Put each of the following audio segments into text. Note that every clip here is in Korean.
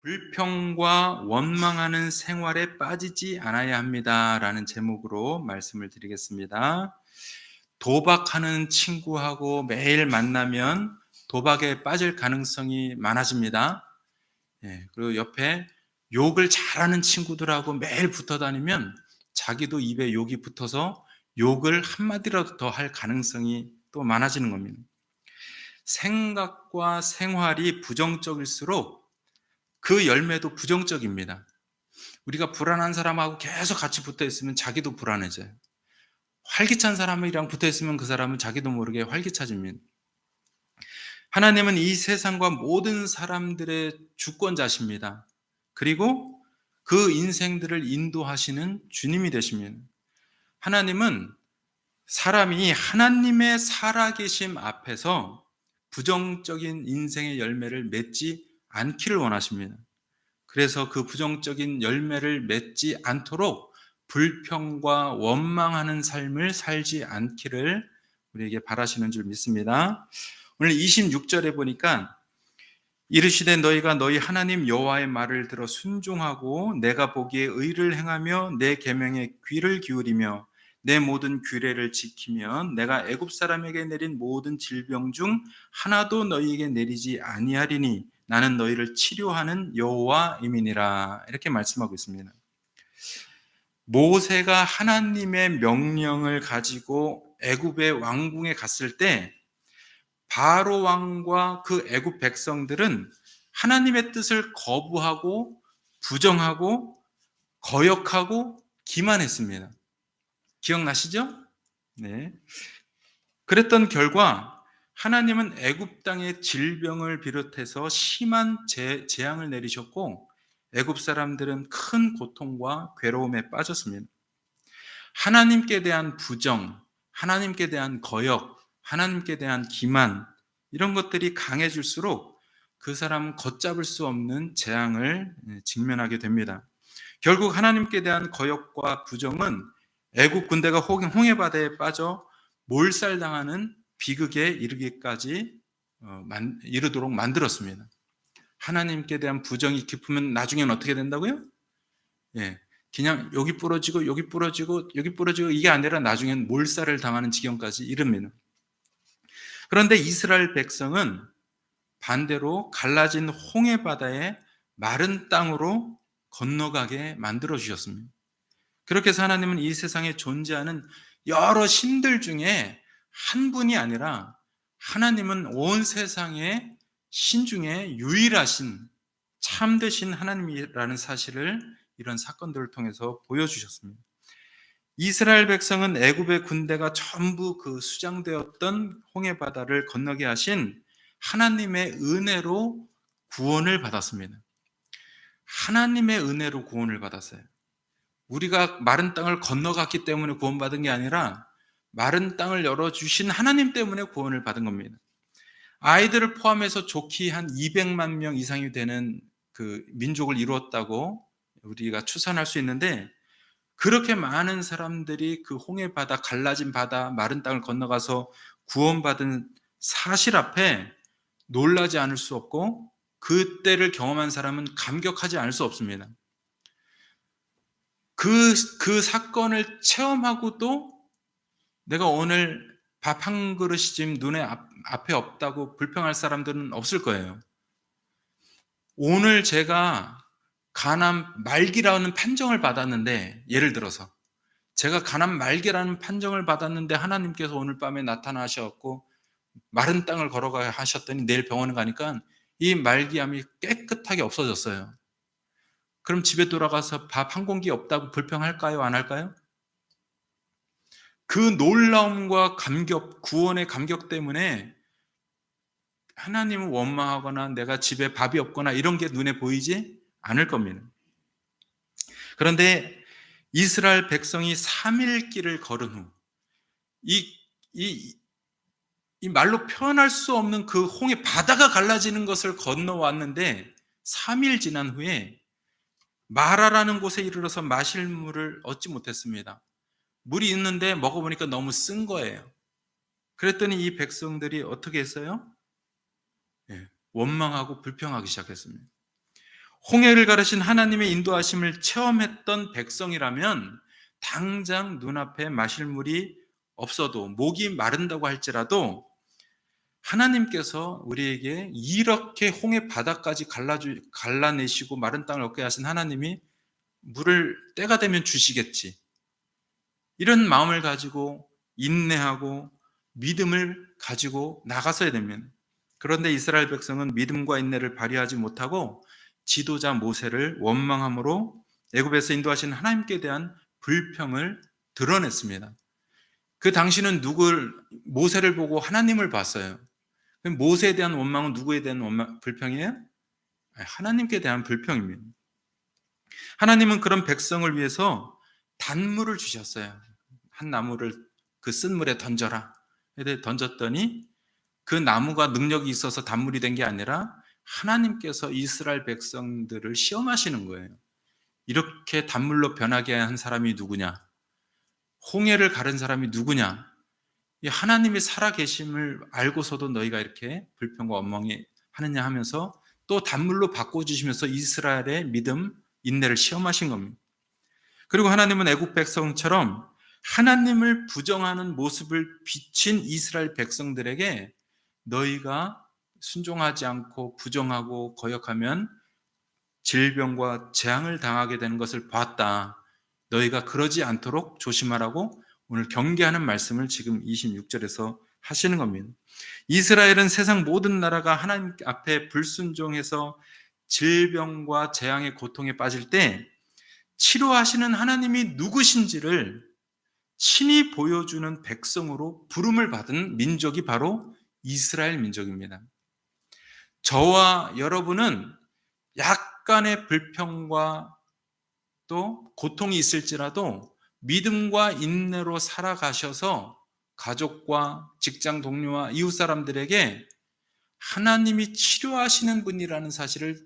불평과 원망하는 생활에 빠지지 않아야 합니다라는 제목으로 말씀을 드리겠습니다. 도박하는 친구하고 매일 만나면 도박에 빠질 가능성이 많아집니다. 그리고 옆에 욕을 잘하는 친구들하고 매일 붙어 다니면 자기도 입에 욕이 붙어서 욕을 한마디라도 더 할 가능성이 또 많아지는 겁니다. 생각과 생활이 부정적일수록 그 열매도 부정적입니다. 우리가 불안한 사람하고 계속 같이 붙어 있으면 자기도 불안해져요. 활기찬 사람이랑 붙어 있으면 그 사람은 자기도 모르게 활기차집니다. 하나님은 이 세상과 모든 사람들의 주권자십니다. 그리고 그 인생들을 인도하시는 주님이 되십니다. 하나님은 사람이 하나님의 살아계심 앞에서 부정적인 인생의 열매를 맺지 않기를 원하십니다. 그래서 그 부정적인 열매를 맺지 않도록 불평과 원망하는 삶을 살지 않기를 우리에게 바라시는 줄 믿습니다. 오늘 26절에 보니까 이르시되 너희가 너희 하나님 여호와의 말을 들어 순종하고 내가 보기에 의를 행하며 내 계명에 귀를 기울이며 내 모든 규례를 지키면 내가 애굽 사람에게 내린 모든 질병 중 하나도 너희에게 내리지 아니하리니 나는 너희를 치료하는 여호와임이니라. 이렇게 말씀하고 있습니다. 모세가 하나님의 명령을 가지고 애굽의 왕궁에 갔을 때 바로 왕과 그 애굽 백성들은 하나님의 뜻을 거부하고 부정하고 거역하고 기만했습니다. 기억나시죠? 네. 그랬던 결과 하나님은 애굽 땅에 질병을 비롯해서 심한 재앙을 내리셨고 애굽 사람들은 큰 고통과 괴로움에 빠졌습니다. 하나님께 대한 부정, 하나님께 대한 거역, 하나님께 대한 기만, 이런 것들이 강해질수록 그 사람은 걷잡을 수 없는 재앙을 직면하게 됩니다. 결국 하나님께 대한 거역과 부정은 애국 군대가 홍해바다에 빠져 몰살당하는 비극에 이르기까지 이르도록 만들었습니다. 하나님께 대한 부정이 깊으면 나중에는 어떻게 된다고요? 그냥 여기 부러지고 여기 부러지고 여기 부러지고 이게 아니라 나중엔 몰살을 당하는 지경까지 이릅니다. 그런데 이스라엘 백성은 반대로 갈라진 홍해 마른 땅으로 건너가게 만들어 주셨습니다. 그렇게 해서 하나님은 이 세상에 존재하는 여러 신들 중에 한 분이 아니라 하나님은 온 세상의 신 중에 유일하신 참되신 하나님이라는 사실을 이런 사건들을 통해서 보여주셨습니다. 이스라엘 백성은 애굽의 군대가 전부 그 수장되었던 홍해 바다를 건너게 하신 하나님의 은혜로 구원을 받았습니다. 하나님의 은혜로 구원을 받았어요. 우리가 마른 땅을 건너갔기 때문에 구원받은 게 아니라 마른 땅을 열어주신 하나님 때문에 구원을 받은 겁니다. 아이들을 포함해서 좋기 한 200만 명 이상이 되는 그 민족을 이루었다고 우리가 추산할 수 있는데, 그렇게 많은 사람들이 그 홍해 바다, 갈라진 바다, 마른 땅을 건너가서 구원받은 사실 앞에 놀라지 않을 수 없고 그때를 경험한 사람은 감격하지 않을 수 없습니다. 그 사건을 체험하고도 내가 오늘 밥 한 그릇이 지금 앞에 없다고 불평할 사람들은 없을 거예요. 오늘 제가 가난 말기라는 판정을 받았는데, 예를 들어서 제가 가난 말기라는 판정을 받았는데 하나님께서 오늘 밤에 나타나셨고 마른 땅을 걸어가게 하셨더니 내일 병원에 가니까 이 말기암이 깨끗하게 없어졌어요. 그럼 집에 돌아가서 밥 한 공기 없다고 불평할까요? 안 할까요? 그 놀라움과 감격, 구원의 감격 때문에 하나님을 원망하거나 내가 집에 밥이 없거나 이런 게 눈에 보이지 않을 겁니다. 그런데 이스라엘 백성이 3일 길을 걸은 후, 이 말로 표현할 수 없는 그 홍해 바다가 갈라지는 것을 건너왔는데 3일 지난 후에 마라라는 곳에 이르러서 마실 물을 얻지 못했습니다. 물이 있는데 먹어보니까 너무 쓴 거예요. 그랬더니 이 백성들이 어떻게 했어요? 원망하고 불평하기 시작했습니다. 홍해를 가르신 하나님의 인도하심을 체험했던 백성이라면 당장 눈앞에 마실 물이 없어도 목이 마른다고 할지라도 하나님께서 우리에게 이렇게 홍해 바다까지 갈라내시고 마른 땅을 얻게 하신 하나님이 물을 때가 되면 주시겠지, 이런 마음을 가지고 인내하고 믿음을 가지고 나가서야 됩니다. 그런데 이스라엘 백성은 믿음과 인내를 발휘하지 못하고 지도자 모세를 원망함으로 애굽에서 인도하신 하나님께 대한 불평을 드러냈습니다. 그 당시는 모세를 보고 하나님을 봤어요. 그럼 모세에 대한 원망은 누구에 대한 불평이에요? 하나님께 대한 불평입니다. 하나님은 그런 백성을 위해서 단물을 주셨어요. 한 나무를 그 쓴 물에 던져라. 던졌더니 그 나무가 능력이 있어서 단물이 된 게 아니라 하나님께서 이스라엘 백성들을 시험하시는 거예요. 이렇게 단물로 변하게 한 사람이 누구냐? 홍해를 가른 사람이 누구냐? 이 하나님이 살아계심을 알고서도 너희가 이렇게 불평과 원망이 하느냐 하면서 또 단물로 바꿔주시면서 이스라엘의 믿음, 인내를 시험하신 겁니다. 그리고 하나님은 애국 백성처럼 하나님을 부정하는 모습을 비친 이스라엘 백성들에게 너희가 순종하지 않고 부정하고 거역하면 질병과 재앙을 당하게 되는 것을 봤다. 너희가 그러지 않도록 조심하라고 오늘 경계하는 말씀을 지금 26절에서 하시는 겁니다. 이스라엘은 세상 모든 나라가 하나님 앞에 불순종해서 질병과 재앙의 고통에 빠질 때 치료하시는 하나님이 누구신지를 신이 보여주는 백성으로 부름을 받은 민족이 바로 이스라엘 민족입니다. 저와 여러분은 약간의 불평과 또 고통이 있을지라도 믿음과 인내로 살아가셔서 가족과 직장 동료와 이웃 사람들에게 하나님이 치료하시는 분이라는 사실을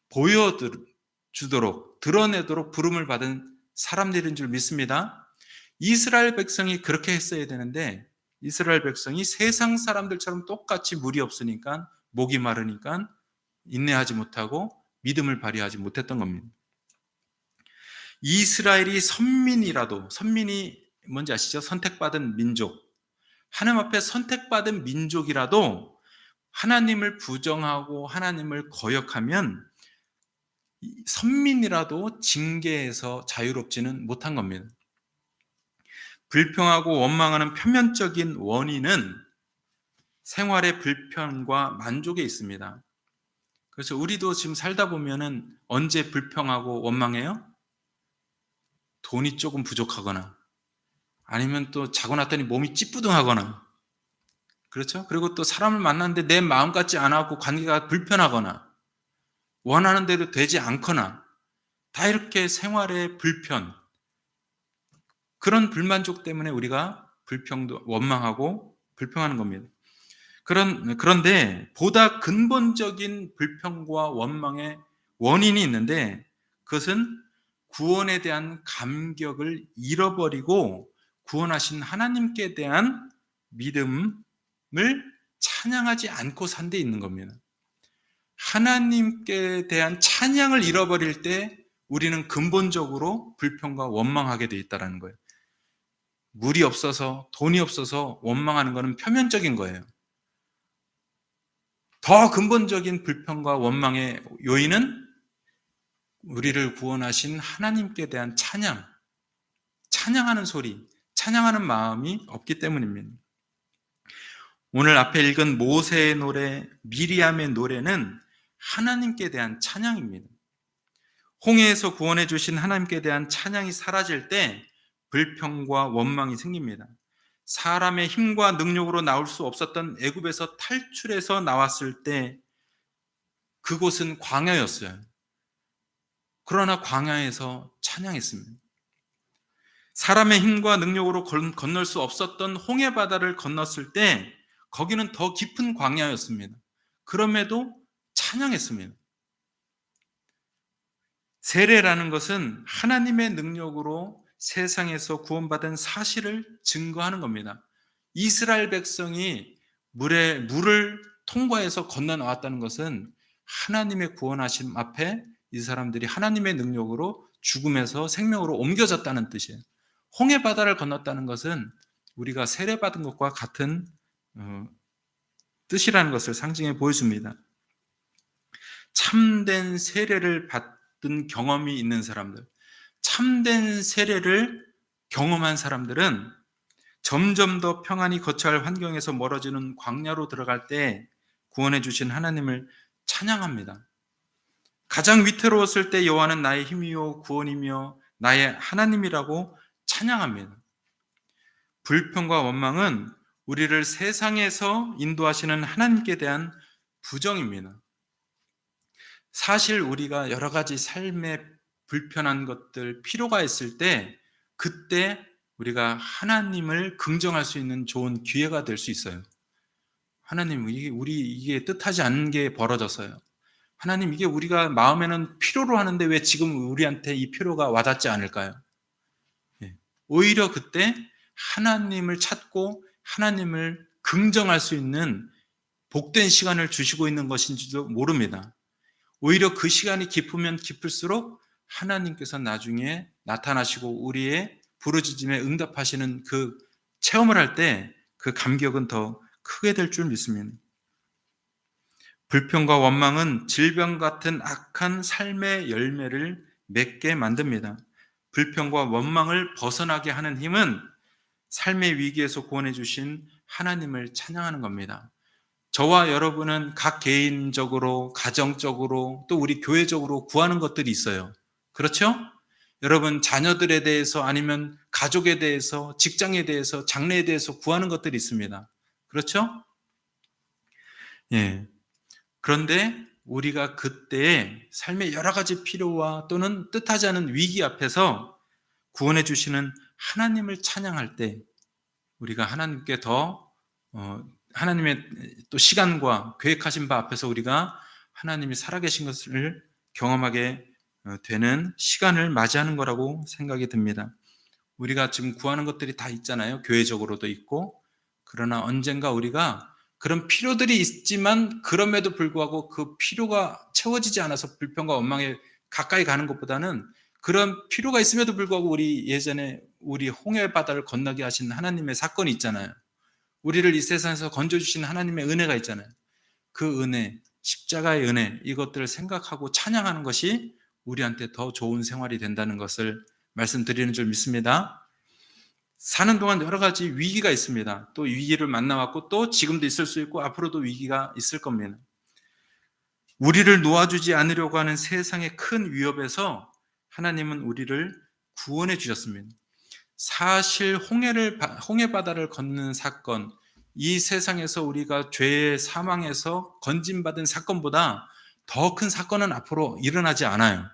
보여주도록, 드러내도록 부름을 받은 사람들인 줄 믿습니다. 이스라엘 백성이 그렇게 했어야 되는데 이스라엘 백성이 세상 사람들처럼 똑같이 물이 없으니까, 목이 마르니까 인내하지 못하고 믿음을 발휘하지 못했던 겁니다. 이스라엘이 선민이 뭔지 아시죠? 선택받은 민족. 하나님 앞에 선택받은 민족이라도 하나님을 부정하고 하나님을 거역하면 선민이라도 징계에서 자유롭지는 못한 겁니다. 불평하고 원망하는 표면적인 원인은 생활의 불편과 만족에 있습니다. 그래서 우리도 지금 살다 보면은 언제 불평하고 원망해요? 돈이 조금 부족하거나 아니면 또 자고 났더니 몸이 찌뿌둥하거나, 그렇죠? 그리고 또 사람을 만났는데 내 마음 같지 않았고 관계가 불편하거나 원하는 대로 되지 않거나, 다 이렇게 생활의 불편, 그런 불만족 때문에 우리가 원망하고 불평하는 겁니다. 그런데 보다 근본적인 불평과 원망의 원인이 있는데 그것은 구원에 대한 감격을 잃어버리고 구원하신 하나님께 대한 믿음을 찬양하지 않고 산 데 있는 겁니다. 하나님께 대한 찬양을 잃어버릴 때 우리는 근본적으로 불평과 원망하게 돼 있다는 거예요. 물이 없어서, 돈이 없어서 원망하는 것은 표면적인 거예요. 더 근본적인 불평과 원망의 요인은 우리를 구원하신 하나님께 대한 찬양하는 소리, 찬양하는 마음이 없기 때문입니다. 오늘 앞에 읽은 모세의 노래, 미리암의 노래는 하나님께 대한 찬양입니다. 홍해에서 구원해 주신 하나님께 대한 찬양이 사라질 때 불평과 원망이 생깁니다. 사람의 힘과 능력으로 나올 수 없었던 애굽에서 탈출해서 나왔을 때 그곳은 광야였어요. 그러나 광야에서 찬양했습니다. 사람의 힘과 능력으로 건널 수 없었던 홍해 바다를 건넜을 때 거기는 더 깊은 광야였습니다. 그럼에도 찬양했습니다. 세례라는 것은 하나님의 능력으로 세상에서 구원받은 사실을 증거하는 겁니다. 이스라엘 백성이 물을 통과해서 건너 나왔다는 것은 하나님의 구원하심 앞에 이 사람들이 하나님의 능력으로 죽음에서 생명으로 옮겨졌다는 뜻이에요. 홍해 바다를 건넜다는 것은 우리가 세례받은 것과 같은 뜻이라는 것을 상징해 보여줍니다. 참된 세례를 받은 경험이 있는 사람들, 참된 세례를 경험한 사람들은 점점 더 평안히 거쳐야 할 환경에서 멀어지는 광야로 들어갈 때 구원해 주신 하나님을 찬양합니다. 가장 위태로웠을 때 여호와는 나의 힘이요 구원이며 나의 하나님이라고 찬양합니다. 불평과 원망은 우리를 세상에서 인도하시는 하나님께 대한 부정입니다. 사실 우리가 여러 가지 삶에 불편한 것들, 필요가 있을 때 그때 우리가 하나님을 긍정할 수 있는 좋은 기회가 될 수 있어요. 하나님, 이게 뜻하지 않은 게 벌어졌어요. 하나님, 이게 우리가 마음에는 필요로 하는데 왜 지금 우리한테 이 필요가 와닿지 않을까요? 오히려 그때 하나님을 찾고 하나님을 긍정할 수 있는 복된 시간을 주시고 있는 것인지도 모릅니다. 오히려 그 시간이 깊으면 깊을수록 하나님께서 나중에 나타나시고 우리의 부르짖음에 응답하시는 그 체험을 할 때 그 감격은 더 크게 될 줄 믿습니다. 불평과 원망은 질병 같은 악한 삶의 열매를 맺게 만듭니다. 불평과 원망을 벗어나게 하는 힘은 삶의 위기에서 구원해 주신 하나님을 찬양하는 겁니다. 저와 여러분은 각 개인적으로, 가정적으로, 또 우리 교회적으로 구하는 것들이 있어요. 그렇죠? 여러분 자녀들에 대해서 아니면 가족에 대해서, 직장에 대해서, 장래에 대해서 구하는 것들이 있습니다. 그렇죠? 예. 그런데 우리가 그때 삶의 여러 가지 필요와 또는 뜻하지 않은 위기 앞에서 구원해 주시는 하나님을 찬양할 때 우리가 하나님께 더 하나님의 또 시간과 계획하신 바 앞에서 우리가 하나님이 살아계신 것을 경험하게 되는 시간을 맞이하는 거라고 생각이 듭니다. 우리가 지금 구하는 것들이 다 있잖아요. 교회적으로도 있고. 그러나 언젠가 우리가 그런 필요들이 있지만 그럼에도 불구하고 그 필요가 채워지지 않아서 불평과 원망에 가까이 가는 것보다는 그런 필요가 있음에도 불구하고 우리 예전에 우리 홍해 바다를 건너게 하신 하나님의 사건이 있잖아요. 우리를 이 세상에서 건져주신 하나님의 은혜가 있잖아요. 그 은혜, 십자가의 은혜, 이것들을 생각하고 찬양하는 것이 우리한테 더 좋은 생활이 된다는 것을 말씀드리는 줄 믿습니다. 사는 동안 여러 가지 위기가 있습니다. 또 위기를 만나왔고 또 지금도 있을 수 있고 앞으로도 위기가 있을 겁니다. 우리를 놓아주지 않으려고 하는 세상의 큰 위협에서 하나님은 우리를 구원해 주셨습니다. 사실 홍해 바다를 걷는 사건, 이 세상에서 우리가 죄의 사망에서 건진받은 사건보다 더 큰 사건은 앞으로 일어나지 않아요.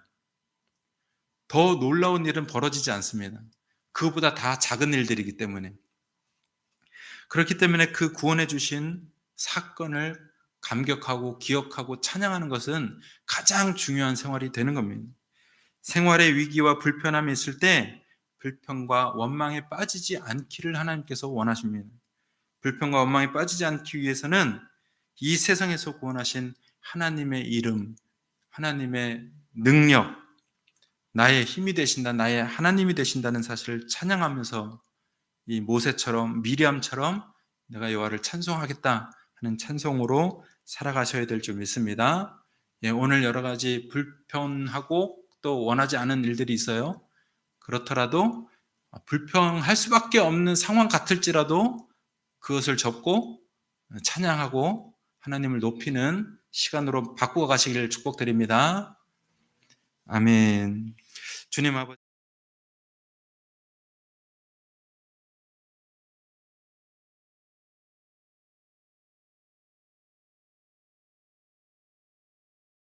더 놀라운 일은 벌어지지 않습니다. 그것보다 다 작은 일들이기 때문에. 그렇기 때문에 그 구원해 주신 사건을 감격하고 기억하고 찬양하는 것은 가장 중요한 생활이 되는 겁니다. 생활의 위기와 불편함이 있을 때 불평과 원망에 빠지지 않기를 하나님께서 원하십니다. 불평과 원망에 빠지지 않기 위해서는 이 세상에서 구원하신 하나님의 이름, 하나님의 능력, 나의 힘이 되신다, 나의 하나님이 되신다는 사실을 찬양하면서 이 모세처럼 미리암처럼 내가 여호와를 찬송하겠다 하는 찬송으로 살아가셔야 될 줄 믿습니다. 오늘 여러 가지 불편하고 또 원하지 않은 일들이 있어요. 그렇더라도 불평할 수밖에 없는 상황 같을지라도 그것을 접고 찬양하고 하나님을 높이는 시간으로 바꾸어 가시기를 축복드립니다. 아멘. 주님 아버지.